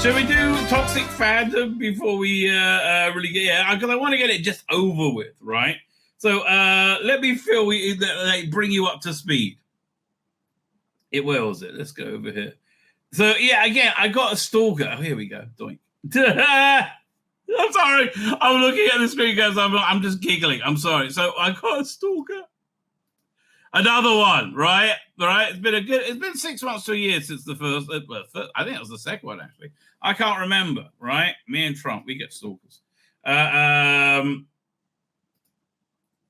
Shall we do toxic fandom before we really get? Yeah, because I want to get it just over with, right? So let me feel bring you up to speed. It wills it. Let's go over here. So yeah, again, I got a stalker. Oh, here we go. Doink. I'm sorry. I'm looking at the screen, guys. I'm just giggling. I'm sorry. So I got a stalker. Another one, right? Right. It's been 6 months to a year since the first. I think it was the second one actually. I can't remember. Right? Me and Trump, we get stalkers.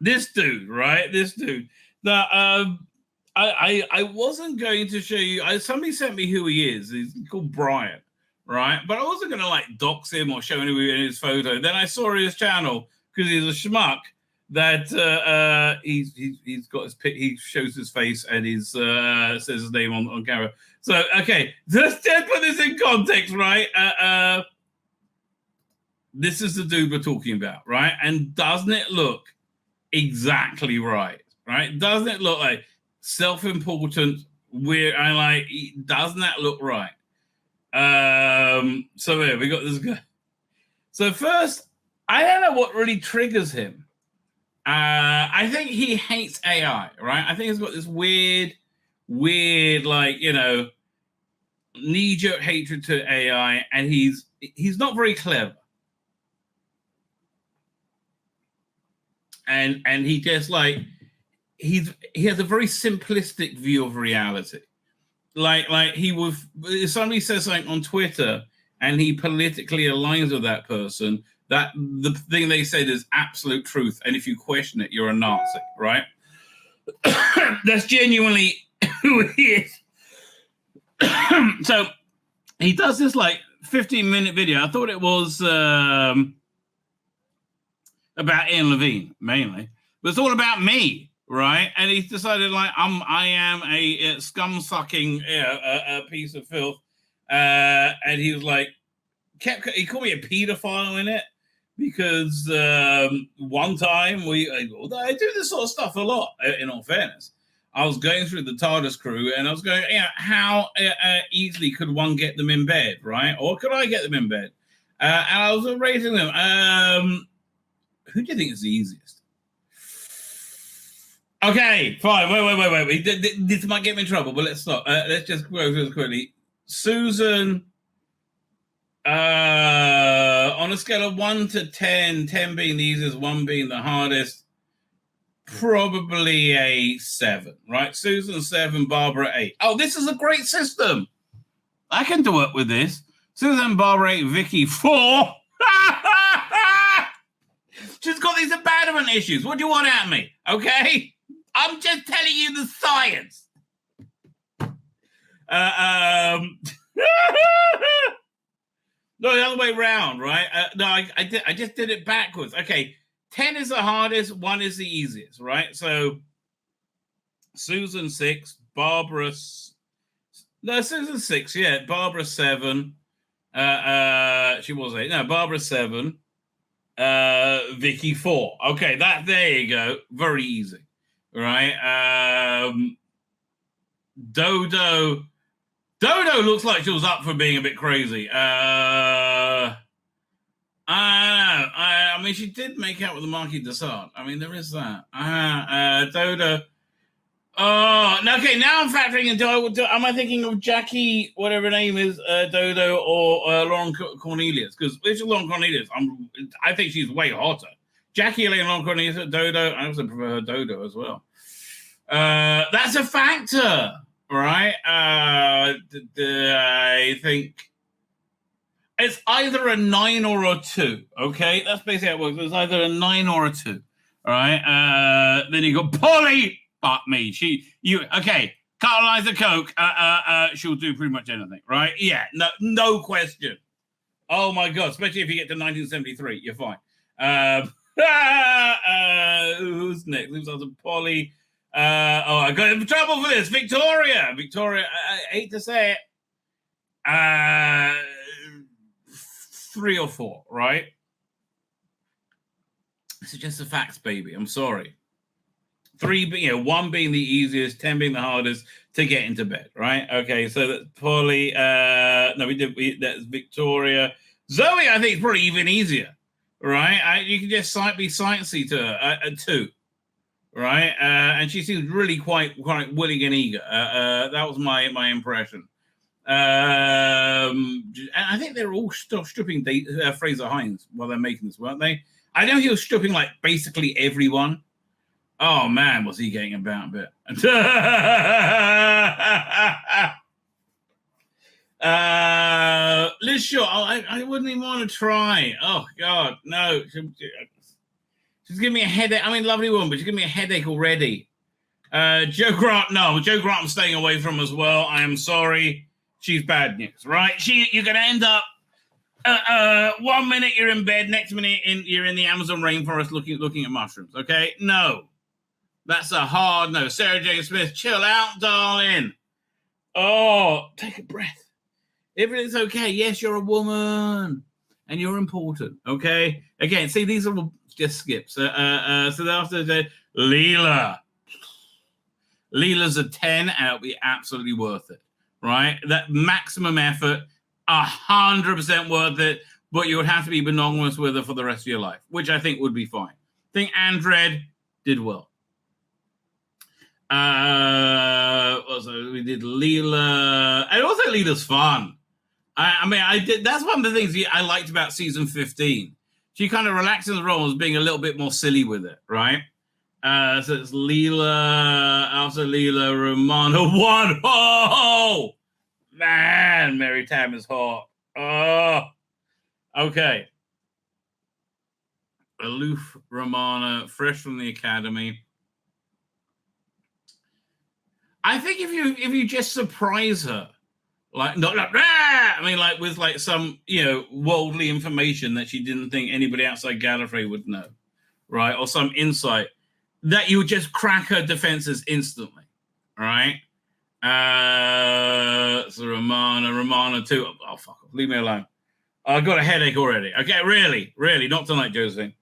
This dude, right? This dude. I wasn't going to show you. Somebody sent me who he is. He's called Brian, right? But I wasn't going to like dox him or show anyone his photo. Then I saw his channel because he's a schmuck. That he's got his he shows his face and he's says his name on camera. So okay, just put this in context, right? This is the dude we're talking about, right? And doesn't it look exactly right? Right? Doesn't it look like self-important, weird? And like, doesn't that look right? So here we got this guy. So first, I don't know what really triggers him. I think he hates AI, right? I think he's got this weird, like, knee-jerk hatred to AI, and he's not very clever. And he just like he has a very simplistic view of reality. Like if somebody says something on Twitter and he politically aligns with that person, that the thing they said is absolute truth, and if you question it, you're a Nazi, right? That's genuinely who he is. So he does this like 15-minute video. I thought it was about Ian Levine mainly, but it's all about me, right? And he's decided like I am a scum-sucking a piece of filth, and he was like he called me a pedophile in it. Because one time I do this sort of stuff a lot, in all fairness. I was going through the TARDIS crew and I was going, how easily could one get them in bed, right? Or could I get them in bed? And I was rating them. Who do you think is the easiest? Okay, fine. Wait. This might get me in trouble, but let's stop. Let's just go through this quickly. Susan... on a scale of 1 to 10, 10 being the easiest, 1 being the hardest, probably a 7, right? Susan 7, Barbara 8. Oh, this is a great system. I can do it with this. Susan, Barbara 8, Vicky 4. She's got these abandonment issues. What do you want out of me? Okay? I'm just telling you the science. No, the other way around, right? No, I just did it backwards. Okay, 10 is the hardest, 1 is the easiest, right? So Susan 6, Barbara... No, Susan 6, yeah. Barbara 7. She was 8. No, Barbara 7. Vicky 4. Okay, there you go. Very easy, right? Dodo looks like she was up for being a bit crazy. I mean, she did make out with the Marquis de Sade. I mean, there is that. Dodo. Oh, okay. Now I'm factoring into. Am I thinking of Jackie, whatever her name is, Dodo, or Lauren Cornelius? Because which is Lauren Cornelius? I think she's way hotter. Jackie, Lauren Cornelius, Dodo. I also prefer her Dodo as well. That's a factor. Right, I think it's either a 9 or a 2. Okay, that's basically how it works. It's either a 9 or a 2. All right. Then you got Polly. Fuck me. Okay. Catalyze the Coke. She'll do pretty much anything. Right? Yeah. No question. Oh my god. Especially if you get to 1973, you're fine. Who's next? Who's other Polly? I got in trouble for this. Victoria, I hate to say it. 3 or 4, right? This is just the facts, baby. I'm sorry. 1 being the easiest, 10 being the hardest to get into bed, right? Okay, so that's Polly. That's Victoria. Zoe, I think, is probably even easier, right? You can just be sciencey to her at 2, right? And she seems really quite willing and eager. That was my impression. And I think they're all still stripping Fraser Hines while they're making this, weren't they? I know he was stripping like basically everyone. Oh man, was he getting about a bit? Liz Shaw, I wouldn't even want to try. Oh God, no. She's giving me a headache. I mean, lovely woman, but she's giving me a headache already. Joe Grant, no. Joe Grant I'm staying away from as well. I am sorry. She's bad news, right? You're going to end up 1 minute you're in bed, next minute you're in the Amazon rainforest looking at mushrooms, okay? No. That's a hard no. Sarah Jane Smith, chill out, darling. Oh, take a breath. Everything's okay. Yes, you're a woman and you're important, okay? Again, see, these are just skips. So after Leela. Leela's a 10 and it'll be absolutely worth it, right? That maximum effort, 100% worth it, but you would have to be monogamous with her for the rest of your life, which I think would be fine. I think Andred did well. Also, we did Leela. And also Leela's fun. That's one of the things I liked about season 15. She kind of relaxed in the role as being a little bit more silly with it, right? So it's Leela, after Leela, Romana, 1. Oh, man, Mary Tam is hot. Oh, okay. Aloof, Romana, fresh from the academy. I think if you just surprise her, like not like I mean, like with like some worldly information that she didn't think anybody outside Gallifrey would know, right, or some insight that you would just crack her defenses instantly, right? So Romana too. Oh fuck off, leave me alone. I got a headache already. Okay, really, not tonight, Josephine.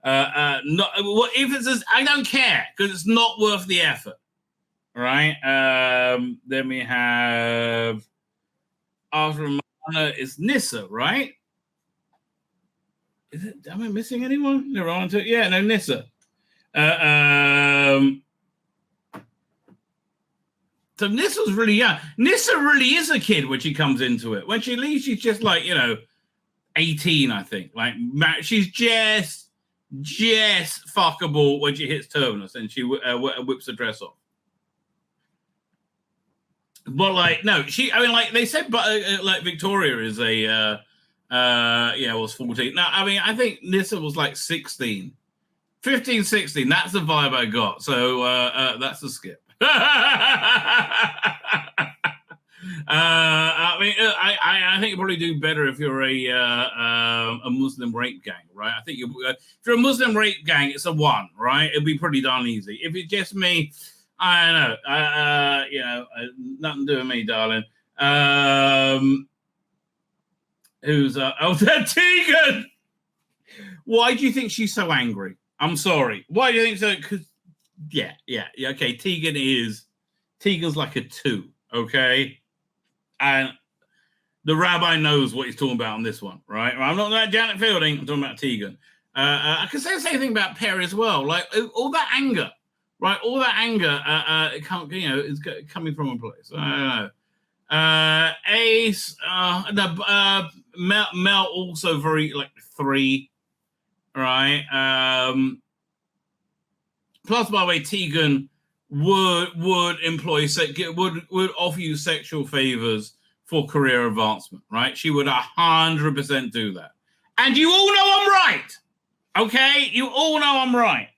If it's I don't care because it's not worth the effort. Right. Then we have after Romana is Nissa, right? Is it? Am I missing anyone? No, Nissa. So Nissa's really young. Nissa really is a kid when she comes into it. When she leaves, she's just like 18, I think. Like she's just fuckable when she hits terminus and she whips the dress off. But they said, but like Victoria is was 14. Now, I think Nissa was like 16, 15, 16. That's the vibe I got. So that's a skip. I think you probably do better if you're a Muslim rape gang, right? I think if you're a Muslim rape gang, it's a 1, right? It'd be pretty darn easy. If it's just me, I don't know. Nothing to do with me, darling. Who's Tegan? Why do you think she's so angry? I'm sorry. Why do you think so? Because okay. Tegan's like a 2, okay, and the rabbi knows what he's talking about on this one, right? I'm not about Janet Fielding. I'm talking about Tegan. I can say the same thing about Perry as well. Like all that anger. Right, all that anger, is coming from a place. I don't know. Ace, Mel also very like 3, right? Plus, by the way, Tegan would employ would offer you sexual favors for career advancement, right? She would 100% do that, and you all know I'm right. Okay, you all know I'm right.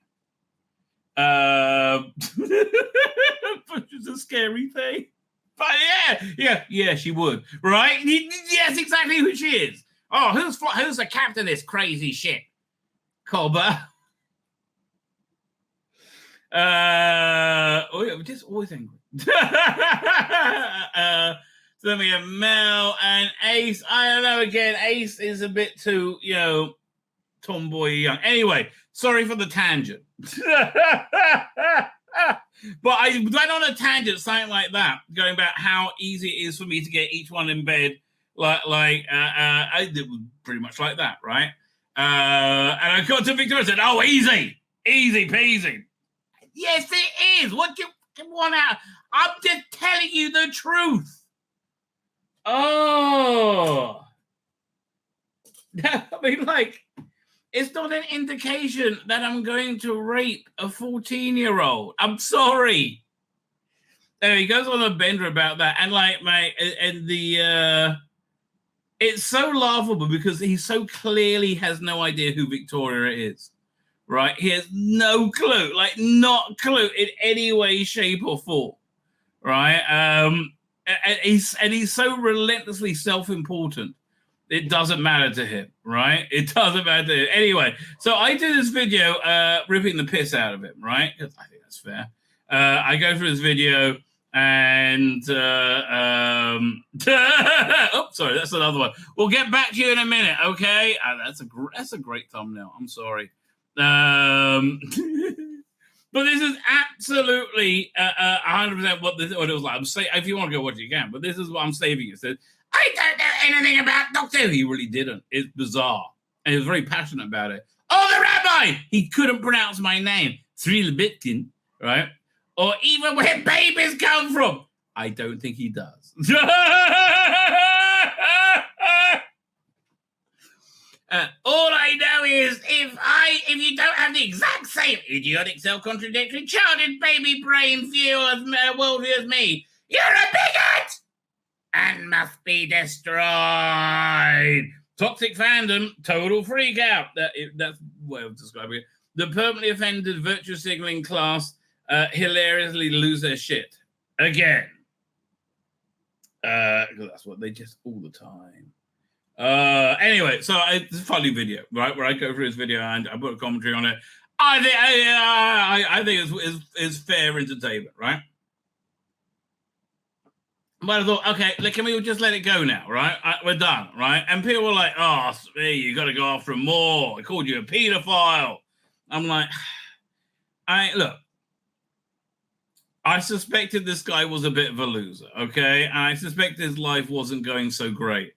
Which is a scary thing, but yeah, she would, right? Yes, exactly who she is. Oh, who's the captain of this crazy shit? Colbert. Just always angry. So then we have Mel and Ace. I don't know. Again, Ace is a bit too, tomboy young. Anyway, sorry for the tangent. But I went on a tangent, something like that, going about how easy it is for me to get each one in bed. I did pretty much like that, right? And I got to Victoria and said, "Oh, easy peasy." Yes, it is. What do you want out? I'm just telling you the truth. Oh, I mean, it's not an indication that I'm going to rape a 14-year-old. I'm sorry. Anyway, he goes on a bender about that, and it's so laughable because he so clearly has no idea who Victoria is, right? He has no clue, not clue in any way, shape, or form, right? And he's so relentlessly self-important. It doesn't matter to him, right? It doesn't matter to him. Anyway, so I did this video ripping the piss out of him, right? Because I think that's fair. I go through this video and oh, sorry, that's another one. We'll get back to you in a minute, okay? That's a great thumbnail. I'm sorry. But this is absolutely 100% what it was like. If you want to go watch it, you can. But this is what I'm saving. It says, "I don't know anything about Doctor Who." He really didn't. It's bizarre. And he was very passionate about it. "Oh, the Rabbi!" He couldn't pronounce my name. Tzvi Lebetkin, right? Or even where babies come from. I don't think he does. All I know is if you don't have the exact same idiotic, self-contradictory, childish baby brain worldview as me, you're a bigot and must be destroyed. Toxic fandom, total freak out. That's the way of describing it. The permanently offended virtue signaling class hilariously lose their shit again. Because that's what they just all the time. Anyway, so it's a funny video, right? Where I go through this video and I put a commentary on it. I think it's fair entertainment, right? But I thought, okay, can we just let it go now, right? We're done, right? And people were like, "Oh, hey, you got to go after him more. I called you a pedophile." I'm like, look, I suspected this guy was a bit of a loser, okay? And I suspect his life wasn't going so great.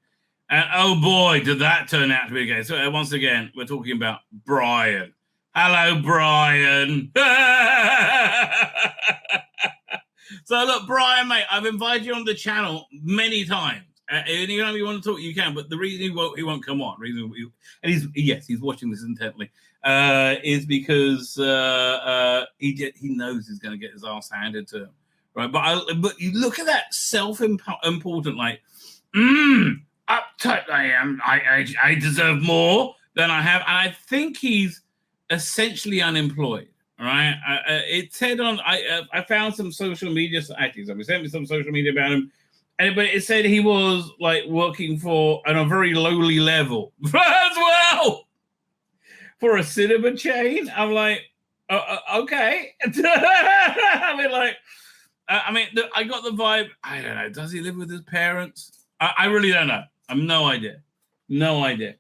And oh boy, did that turn out to be the case. So once again, we're talking about Brian. Hello, Brian. So look, Brian, mate, I've invited you on the channel many times. Anytime you want to talk, you can. But the reason he won't come on, he's watching this intently, is because he knows he's going to get his ass handed to him, right? But you look at that self-important, uptight I am. I deserve more than I have, and I think he's essentially unemployed. Right? It said on I found some social media. Actually, somebody sent me some social media about him, but it said he was working on a very lowly level as well for a cinema chain. I'm like, okay. I got the vibe. I don't know. Does he live with his parents? I really don't know. I've no idea. No idea.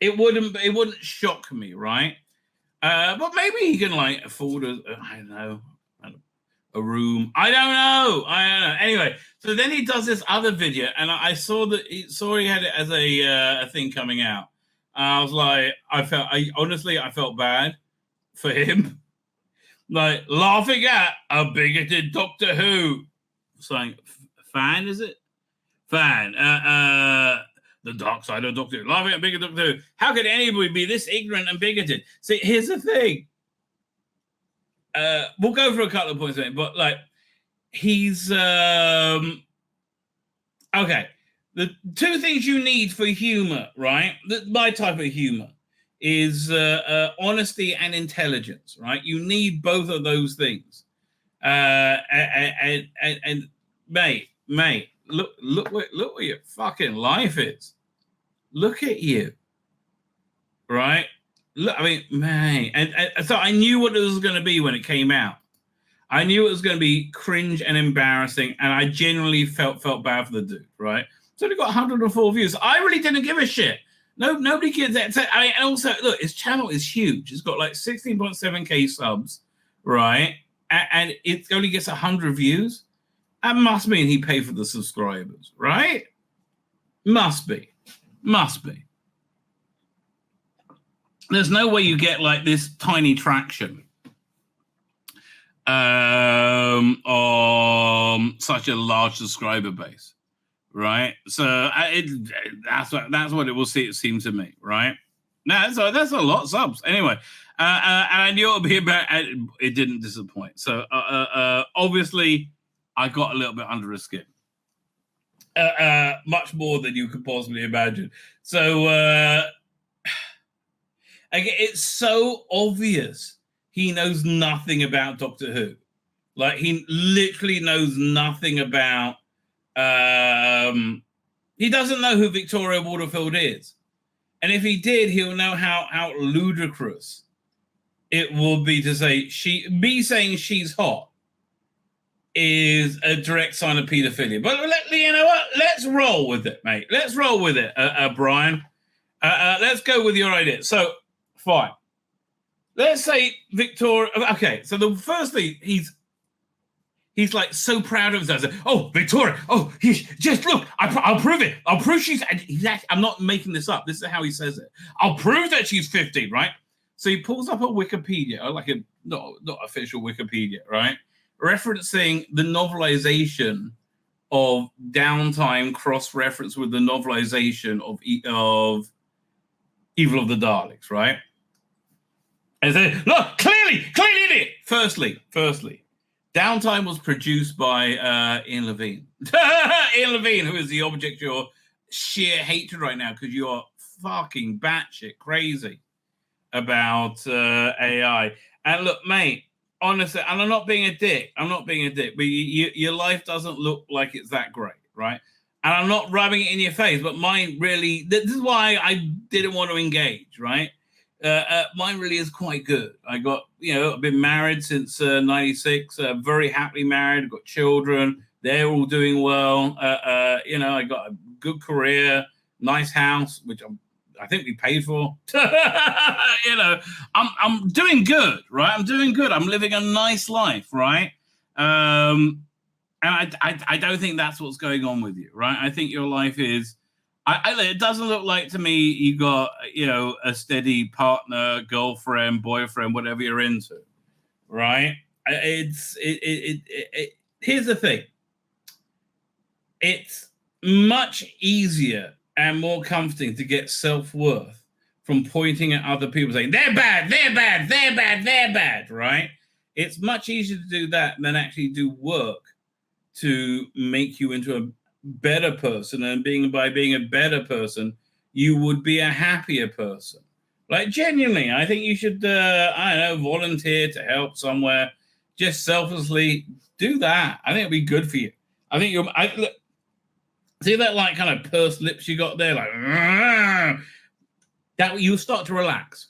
It wouldn't shock me, right? But maybe he can afford a room. I don't know. Anyway, so then he does this other video, and I saw he had it as a thing coming out. I was like, I felt bad for him, laughing at a bigoted Doctor Who. Saying, fan, is it? Fan. The dark side of Doctor Who. Laughing at bigoted Doctor Who. How could anybody be this ignorant and bigoted? See, here's the thing. We'll go through a couple of points in it, but he's okay. The two things you need for humor, right? My type of humor is honesty and intelligence, right? You need both of those things. And mate, look what your fucking life is. Look at you, right? Look, man, and so I knew what it was going to be when it came out. I knew it was going to be cringe and embarrassing, and I genuinely felt bad for the dude, right? So he got 104 views. I really didn't give a shit. Nobody gives that. And also, look, his channel is huge. It's got 16.7k subs, right? And it only gets 100 views. That must mean he paid for the subscribers, right? Must be. There's no way you get like this tiny traction on such a large subscriber base, right? So that's what it will seem to me, right? Now that's a lot of subs anyway, and I knew it would be about. It didn't disappoint. So obviously, I got a little bit under his skin, much more than you could possibly imagine. So again, it's so obvious he knows nothing about Doctor Who. Like, he literally knows nothing about... he doesn't know who Victoria Waterfield is. And if he did, he'll know how ludicrous it will be to say... Me saying she's hot is a direct sign of pedophilia. But you know what? Let's roll with it, mate. Let's roll with it, Brian. Let's go with your idea. So, fine. Let's say Victoria... Okay, so the first thing, he's like so proud of himself. Oh, Victoria! Oh, just look! I'll prove it. I'll prove she's... I'm not making this up. This is how he says it. I'll prove that she's 15, right? So he pulls up a Wikipedia, like a not official Wikipedia, right? Referencing the novelization of Downtime, cross-reference with the novelization of Evil of the Daleks, right? And say, look, clearly it. Firstly, Downtime was produced by Ian Levine. Ian Levine, who is the object of your sheer hatred right now because you are fucking batshit crazy about AI. And look, mate, honestly, and I'm not being a dick, but your life doesn't look like it's that great, right? And I'm not rubbing it in your face, but mine really, this is why I didn't want to engage, right? Mine really is quite good. I've been married since 96, very happily married, got children, they're all doing well. I got a good career, nice house, which I think we paid for. I'm doing good, right? I'm doing good. I'm living a nice life, right? And I don't think that's what's going on with you, right? I think your life is... it doesn't look like to me you got, a steady partner, girlfriend, boyfriend, whatever you're into, right? Here's the thing. It's much easier and more comforting to get self-worth from pointing at other people saying, they're bad, right? It's much easier to do that than actually do work to make you into a better person, and by being a better person, you would be a happier person. Like, genuinely, I think you should, volunteer to help somewhere. Just selflessly do that. I think it'll be good for you. I think see that like kind of pursed lips you got there, like that. You'll start to relax.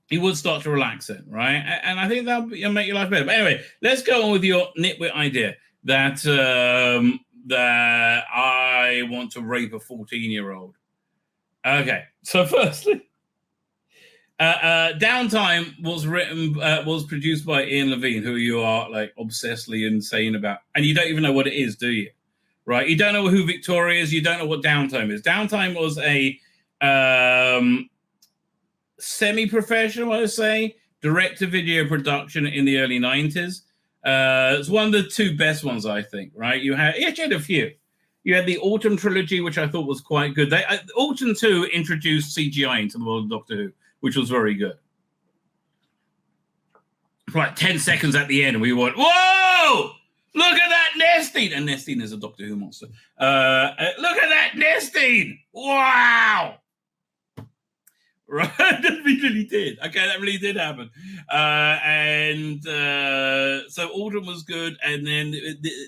You would start to relax then, right? And I think that'll make your life better. But anyway, let's go on with your nitwit idea that I want to rape a 14-year-old. Okay, so firstly, Downtime was produced by Ian Levine, who you are like obsessively insane about, and you don't even know what it is, do you? Right? You don't know who Victoria is. You don't know what Downtime is. Downtime was a semi-professional, I would say, direct-to-video production in the early 90s. It's one of the two best ones, I think, right? You had a few. You had the Autumn trilogy, which I thought was quite good. Autumn 2 introduced CGI into the world of Doctor Who, which was very good. For like 10 seconds at the end, and we went, whoa! Look at that Nestine! And Nestine is a Doctor Who monster. Look at that Nestine! Wow! Right, that really did. Okay, that really did happen. So Autumn was good, and then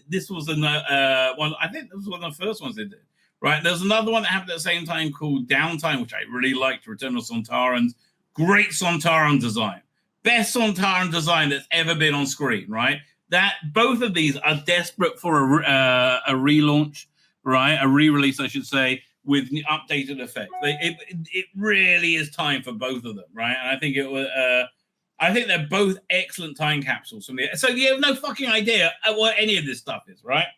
this was another one. I think this was one of the first ones they did. Right, there's another one that happened at the same time called Downtime, which I really liked. Return of Sontarans. Great Sontaran design, best Sontaran design that's ever been on screen. Right, that both of these are desperate for a relaunch, right? A re-release, I should say, with updated effects. It really is time for both of them, right? And I think it was. I think they're both excellent time capsules from so you have no fucking idea what any of this stuff is, right?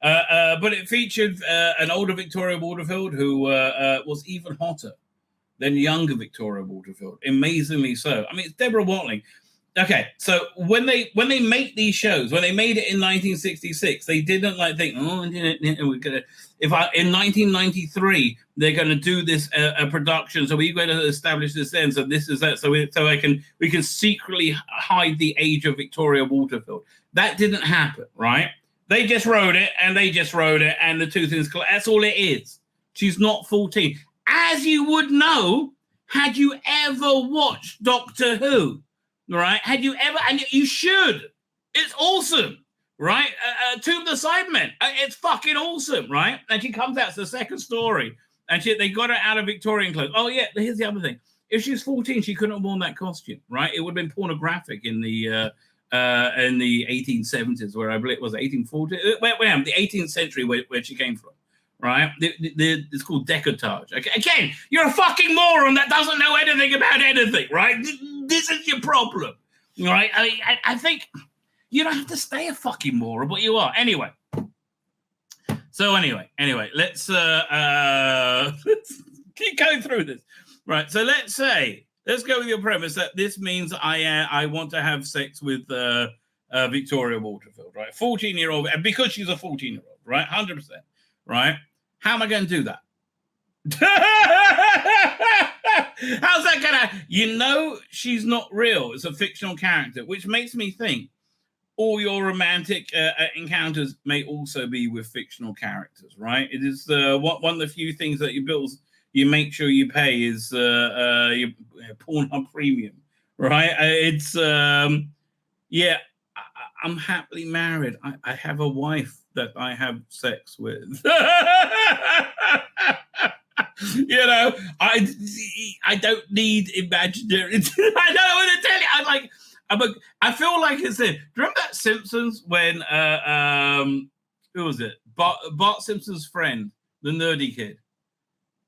But it featured an older Victoria Waterfield who was even hotter than younger Victoria Waterfield, amazingly so. I mean, it's Deborah Watling. Okay, so when they make these shows, when they made it in 1966, they didn't think, we're gonna. In 1993 they're going to do this production, so we're going to establish this then. So this is that. So we can secretly hide the age of Victoria Waterfield. That didn't happen, right? They just wrote it, and and the two things. That's all it is. She's not 14, as you would know had you ever watched Doctor Who. Right? Had you ever, and you should. It's awesome, right? Tomb of the Cybermen. It's fucking awesome, right? And she comes out, it's the second story, and they got her out of Victorian clothes. Oh yeah, here's the other thing. If she was 14, she couldn't have worn that costume, right? It would have been pornographic in the 1870s, where I believe it was 1840. The 18th century, where she came from. Right? It's called decolletage. Okay? Again, you're a fucking moron that doesn't know anything about anything, right? This is your problem, right? I think you don't have to stay a fucking moron, but you are. Anyway, let's keep going through this. Right, so let's go with your premise that this means I want to have sex with Victoria Waterfield, right? 14-year-old, and because she's a 14-year-old, right? 100%, right? How am I going to do that? How's that gonna? She's not real. It's a fictional character, which makes me think all your romantic encounters may also be with fictional characters, right? It is one of the few things that you make sure you pay is your Pornhub Premium, right? It's I'm happily married. I have a wife that I have sex with. I don't need imaginary. I don't know what to tell you. I feel like it's it. Remember that Simpsons when who was it? Bart Simpson's friend, the nerdy kid,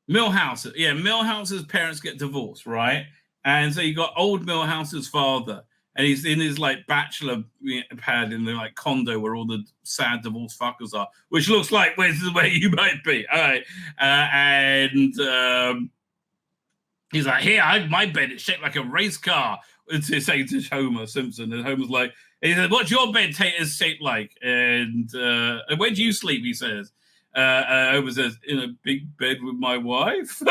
Milhouse. Yeah, Milhouse's parents get divorced, right? And so you got old Milhouse's father. And he's in his bachelor pad in the condo where all the sad divorced fuckers are, which looks like where you might be. All right. And he's like, here, my bed is shaped like a race car. It's saying to Homer Simpson. And Homer's like, he said, what's your bed is shaped like? And where do you sleep? He says. Homer says, in a big bed with my wife. So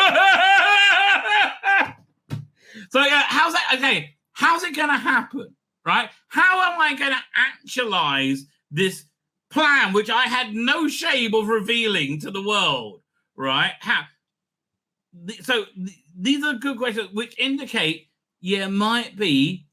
how's that? Okay. How's it going to happen, right? How am I going to actualize this plan, which I had no shame of revealing to the world, right? So these are good questions, which indicate you might be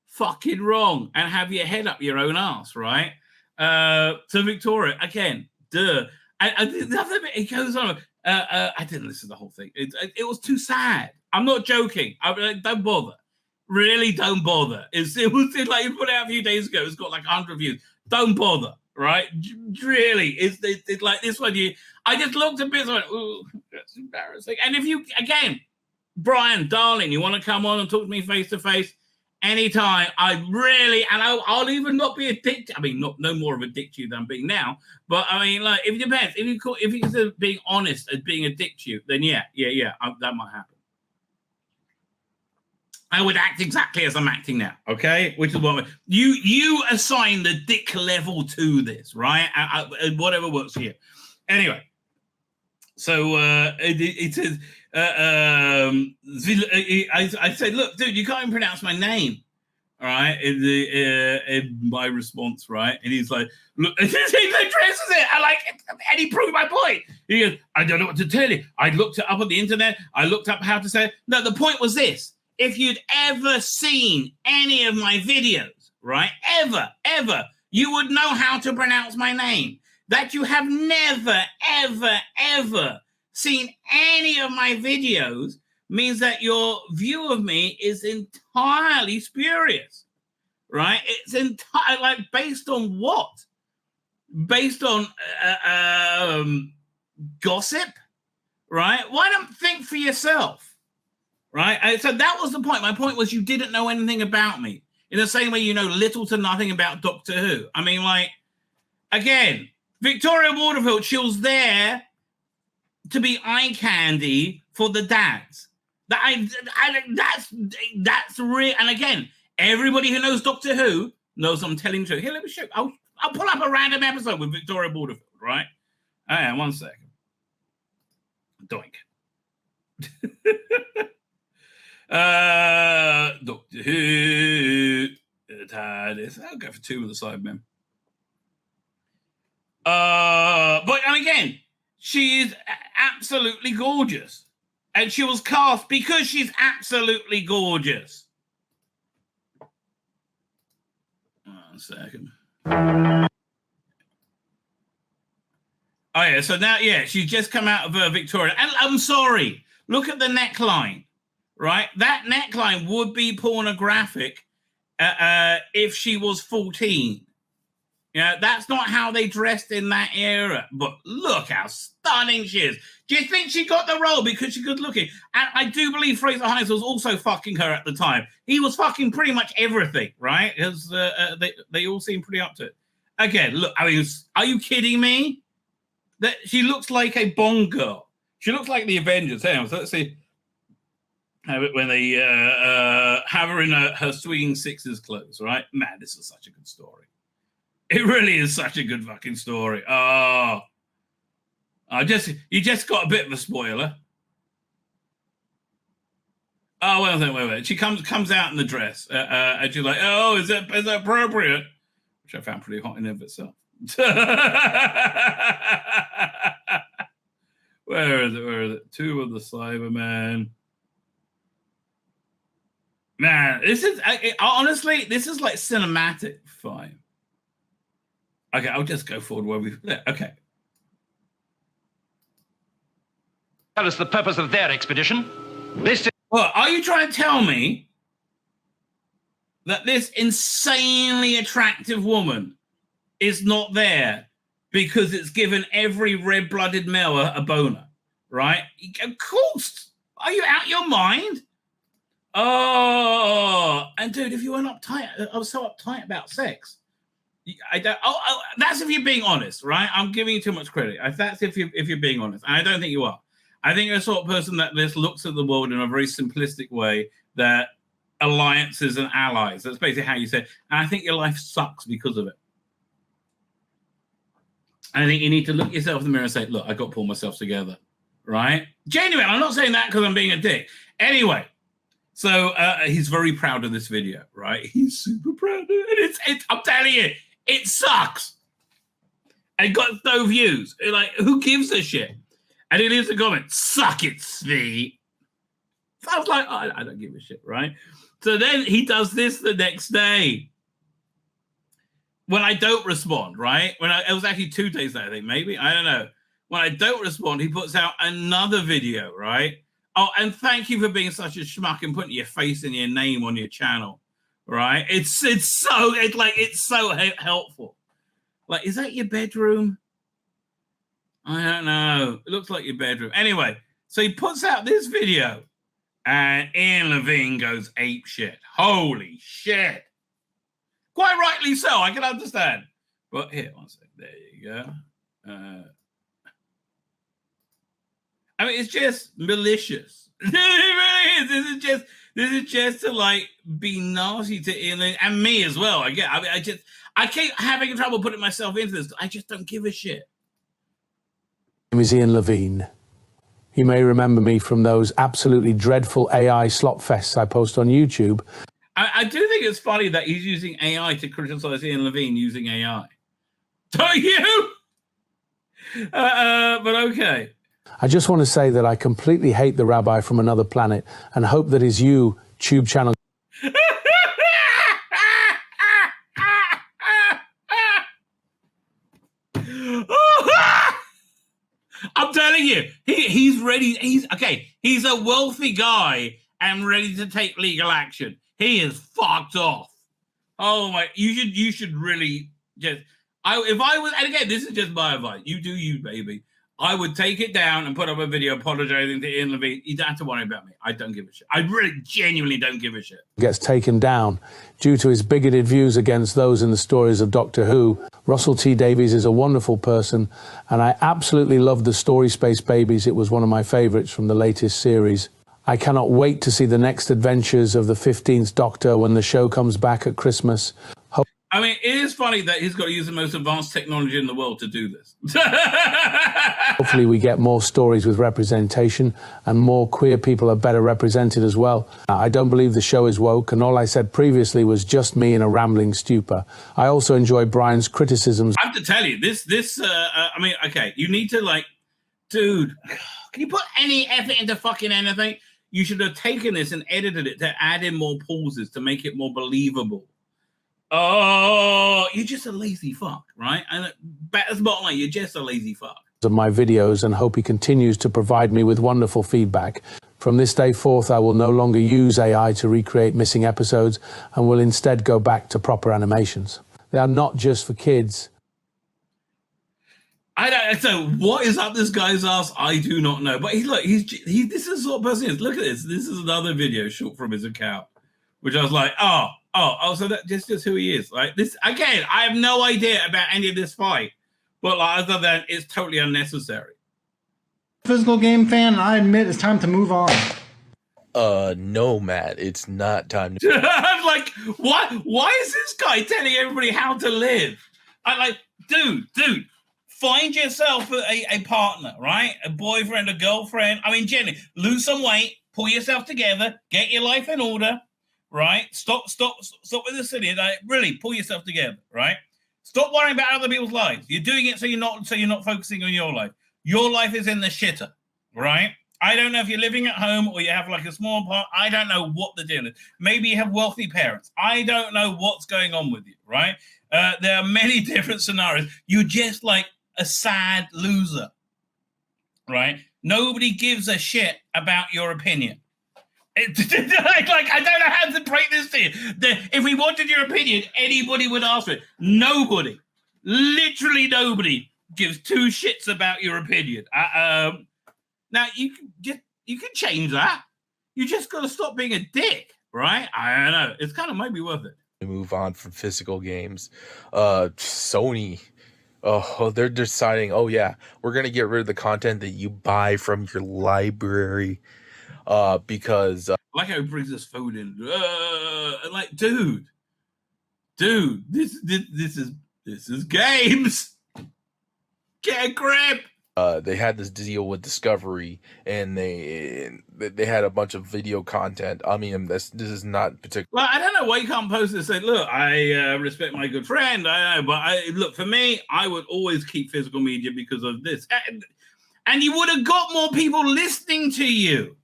fucking wrong and have your head up your own ass, right? So Victoria, again, duh. And the other bit, it goes on. I didn't listen to the whole thing. It was too sad. I'm not joking. Don't bother. Really, don't bother. It was like you put it out a few days ago. It's got 100 views. Don't bother, right? Really, it's like this one. I just looked a bit. And went, ooh, that's embarrassing. And if you again, Brian, darling, you want to come on and talk to me face to face anytime? I'll even not be a dick. I mean, no more of a dick to you than I'm being now. But I mean, if it depends. If you consider being honest as being a dick to you, then yeah, that might happen. I would act exactly as I'm acting now, okay? Which is what you assign the dick level to this, right? Whatever works for you. Anyway, so it says, I said, look, dude, you can't even pronounce my name, all right? In my response, right? And he's like, look, he addresses it. And he proved my point. He goes, I don't know what to tell you. I looked it up on the internet. I looked up how to say it. No, the point was this. If you'd ever seen any of my videos, right, ever, you would know how to pronounce my name. That you have never, ever seen any of my videos means that your view of me is entirely spurious, right? It's entirely, based on what? Based on gossip, right? Why don't think for yourself? right? And so that was the point. My point was you didn't know anything about me. In the same way you know little to nothing about Doctor Who. I mean, like, again, Victoria Waterfield, she was there to be eye candy for the dads. That's real. And again, everybody who knows Doctor Who knows I'm telling the truth. Here, let me show you. I'll pull up a random episode with Victoria Waterfield, right? Hang on, 1 second. Doink. Doctor Who. I'll go for 2 with the Cybermen. But and again, she is absolutely gorgeous, and she was cast because she's absolutely gorgeous. 1 second. Oh yeah, so now she's just come out of Victoria, and I'm sorry. Look at the neckline, right? That neckline would be pornographic if she was 14. Yeah, that's not how they dressed in that era. But look how stunning she is. Do you think she got the role because she's good looking? And I do believe Fraser Hines was also fucking her at the time. He was fucking pretty much everything, right? Because they all seem pretty up to it. Again, look, I mean, are you kidding me? That she looks like a Bond girl. She looks like the Avengers. Hang on, so let's see. When they have her in her swinging sixes clothes, right? Man, this is such a good story. It really is such a good fucking story. Oh, you just got a bit of a spoiler. Oh, wait. She comes out in the dress, and she's like, "Oh, is that appropriate?" Which I found pretty hot in and of itself. Where is it? 2 of the Cybermen. Man, honestly, this is like cinematic. Fine. Okay, I'll just go forward where we've... Okay. Tell us the purpose of their expedition. Well, are you trying to tell me that this insanely attractive woman is not there because it's given every red-blooded male a boner, right? Of course. Are you out your mind? Oh, and dude, if you weren't uptight, I was so uptight about sex. I don't. That's if you're being honest, right? I'm giving you too much credit. That's if you're being honest, and I don't think you are. I think you're the sort of person that just looks at the world in a very simplistic way. That alliances and allies. That's basically how you say it. And I think your life sucks because of it. I think you need to look yourself in the mirror and say, "Look, I got to pull myself together." Right? Genuine. I'm not saying that because I'm being a dick. Anyway. So he's very proud of this video, right? He's super proud of it. I'm telling you, it sucks. And got no views. Like, who gives a shit? And he leaves a comment, "Suck it, Tzvi." So I was like, oh, I don't give a shit, right? So then he does this the next day. When I don't respond, right? It was actually 2 days later, I think, maybe. I don't know. When I don't respond, he puts out another video, right? Oh, and thank you for being such a schmuck and putting your face and your name on your channel, right? It's so helpful. Like, is that your bedroom? I don't know. It looks like your bedroom. Anyway, so he puts out this video, and Ian Levine goes ape shit. Holy shit! Quite rightly so. I can understand. But here, 1 second. There you go. I mean, it's just malicious. It really is. This is just to like be nasty to Ian and me as well. I keep having trouble putting myself into this. I just don't give a shit. My name is Ian Levine. You may remember me from those absolutely dreadful AI slop fests I post on YouTube. I do think it's funny that he's using AI to criticize Ian Levine using AI. Don't you? But okay. I just want to say that I completely hate the Rabbi from another planet and hope that his YouTube channel... I'm telling you, he's ready. He's a wealthy guy and ready to take legal action. He is fucked off. Oh my! You should really just. If I was, and again, this is just my advice. You do you, baby. I would take it down and put up a video apologizing to Ian Levine. You don't have to worry about me. I don't give a shit. I really genuinely don't give a shit. Gets taken down due to his bigoted views against those in the stories of Doctor Who. Russell T Davies is a wonderful person, and I absolutely loved the story Space Babies. It was one of my favorites from the latest series. I cannot wait to see the next adventures of the 15th Doctor when the show comes back at Christmas. I mean, it is funny that he's got to use the most advanced technology in the world to do this. Hopefully we get more stories with representation and more queer people are better represented as well. I don't believe the show is woke, and all I said previously was just me in a rambling stupor. I also enjoy Brian's criticisms. I have to tell you, I mean, okay, you need to, like, dude, can you put any effort into fucking anything? You should have taken this and edited it to add in more pauses to make it more believable. Oh, you're just a lazy fuck, right? And that's bottom line, you're just a lazy fuck. Of my videos, and hope he continues to provide me with wonderful feedback. From this day forth, I will no longer use AI to recreate missing episodes and will instead go back to proper animations. They are not just for kids. So what is up this guy's ass? I do not know. But this is the sort of person he is. Look at this. This is another video shot from his account, which I was like, oh, so that's just who he is. Like this again, I have no idea about any of this fight, but like, other than it's totally unnecessary. Physical game fan, and I admit it's time to move on. No, Matt, it's not time to. I'm like, why is this guy telling everybody how to live? I'm like, dude, find yourself a partner, right? A boyfriend, a girlfriend. I mean, generally, lose some weight, pull yourself together, get your life in order. Right? Stop with the silly. Like, really, pull yourself together, right? Stop worrying about other people's lives. You're doing it so you're not focusing on your life. Your life is in the shitter, right? I don't know if you're living at home or you have like a small part. I don't know what the deal is. Maybe you have wealthy parents. I don't know what's going on with you, right? There are many different scenarios. You're just like a sad loser, right? Nobody gives a shit about your opinion. I don't know how to break this to you. If we wanted your opinion, anybody would ask for it. Nobody, literally nobody, gives two shits about your opinion. Now you can change that. You just got to stop being a dick, right? I don't know. It's kind of might be worth it. Move on from physical games. Sony. Oh, they're deciding. Oh yeah, we're gonna get rid of the content that you buy from your library. Because like how he brings his phone in, like, dude, this is games. Get a grip. They had this deal with Discovery, and they had a bunch of video content. I mean, this is not particular. Well, I don't know why you can't post and say, look, I respect my good friend. I know, but look, for me, I would always keep physical media because of this, and you would have got more people listening to you.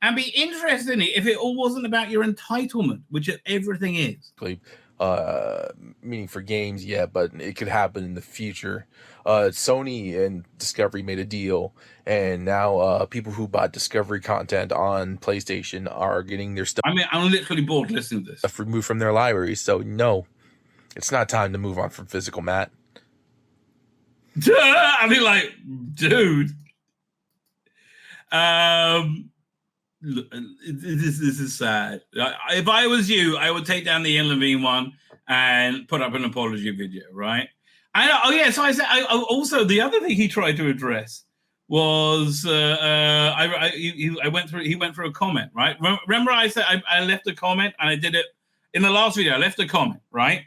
And be interested in it if it all wasn't about your entitlement, which everything is. Meaning for games, yeah, but it could happen in the future. Sony and Discovery made a deal, and now people who bought Discovery content on PlayStation are getting their stuff. I mean, I'm literally bored listening to this. Removed from their libraries, so no, it's not time to move on from physical, Matt. I mean, like, dude. Look, this is sad. If I was you, I would take down the Ian Levine one and put up an apology video, right? So I said. Also, the other thing he tried to address was he went through a comment, right? Remember, I said I left a comment and I did it in the last video. I left a comment, right,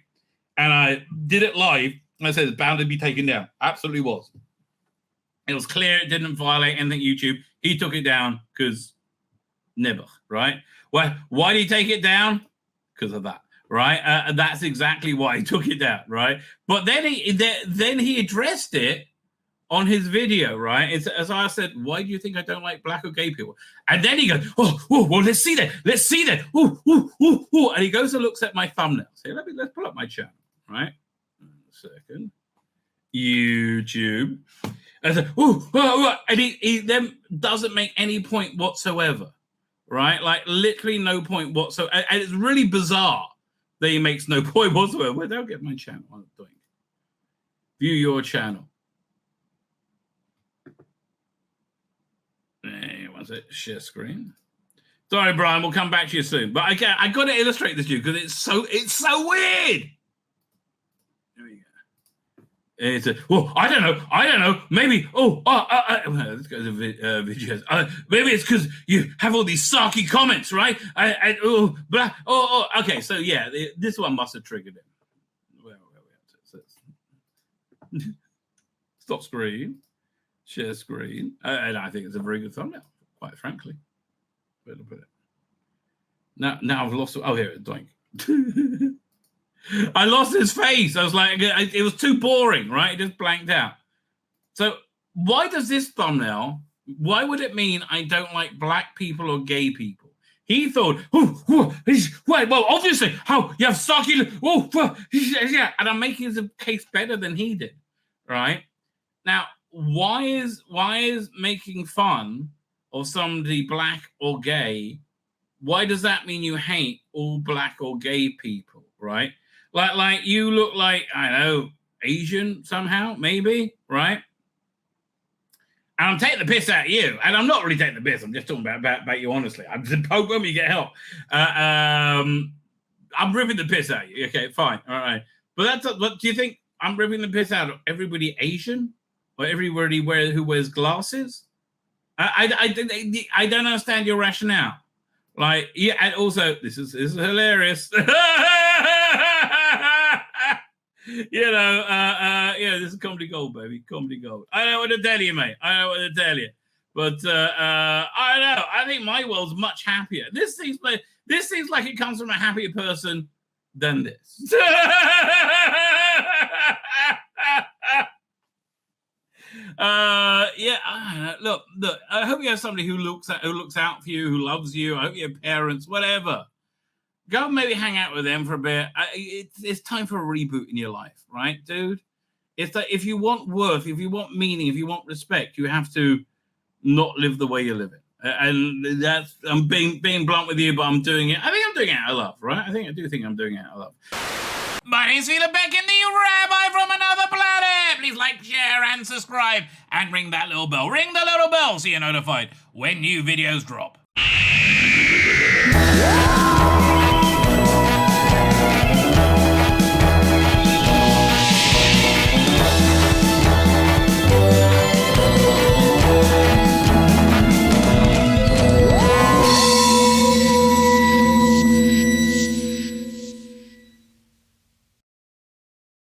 and I did it live. And I said it's bound to be taken down. Absolutely was. It was clear it didn't violate anything YouTube. He took it down because. Never, right? Well, why did he take it down? Because of that, right? That's exactly why he took it down, right? But then he addressed it on his video, right? As I said, why do you think I don't like black or gay people? And then he goes, well, let's see that. And he goes and looks at my thumbnails. Here, let's pull up my channel, right? A second. YouTube. And I said, and he then doesn't make any point whatsoever. Right? Like, literally no point whatsoever. And it's really bizarre that he makes no point whatsoever. Well, don't get my channel. I'm doing. View your channel. That's it. Share screen. Sorry, Brian. We'll come back to you soon. But I got to illustrate this to you because it's so weird. There we go. It's well, I don't know. Maybe. Let's go to videos. Maybe it's because you have all these sarky comments, right? Okay. So yeah, this one must have triggered it. Where we at? Stop screen. Share screen. And I think it's a very good thumbnail, quite frankly. Where to put it? Now I've lost. Oh, here it is. Doink. I lost his face. I was like, it was too boring, right? It just blanked out. So why does this thumbnail? Why would it mean I don't like black people or gay people? He thought, well, obviously, how you have sarky. Yeah, and I'm making the case better than he did, right? Now, why is making fun of somebody black or gay? Why does that mean you hate all black or gay people, right? Like you look like, I don't know, Asian somehow, maybe, right? And I'm taking the piss out of you. And I'm not really taking the piss. I'm just talking about you honestly. I'm just poking you get help. I'm ripping the piss out of you. Okay, fine. All right. But do you think I'm ripping the piss out of everybody Asian? Or everybody who wears glasses? I don't understand your rationale. Like, yeah, and also, this is hilarious. This is comedy gold, baby. Comedy gold. I don't know what to tell you, mate. I don't know what to tell you. But I don't know. I think my world's much happier. This seems like it comes from a happier person than this. Look. I hope you have somebody who looks out for you, who loves you. I hope you have parents, whatever. Go and maybe hang out with them for a bit. It's time for a reboot in your life, right, dude? It's that if you want worth, if you want meaning, if you want respect, you have to not live the way you're living. And that's I'm being blunt with you, but I'm doing it. I think I'm doing it out of love, right? I do think I'm doing it out of love. My name's Tzvi Lebetkin, the Rabbi from another planet. Please like, share, and subscribe, and ring that little bell. Ring the little bell so you're notified when new videos drop.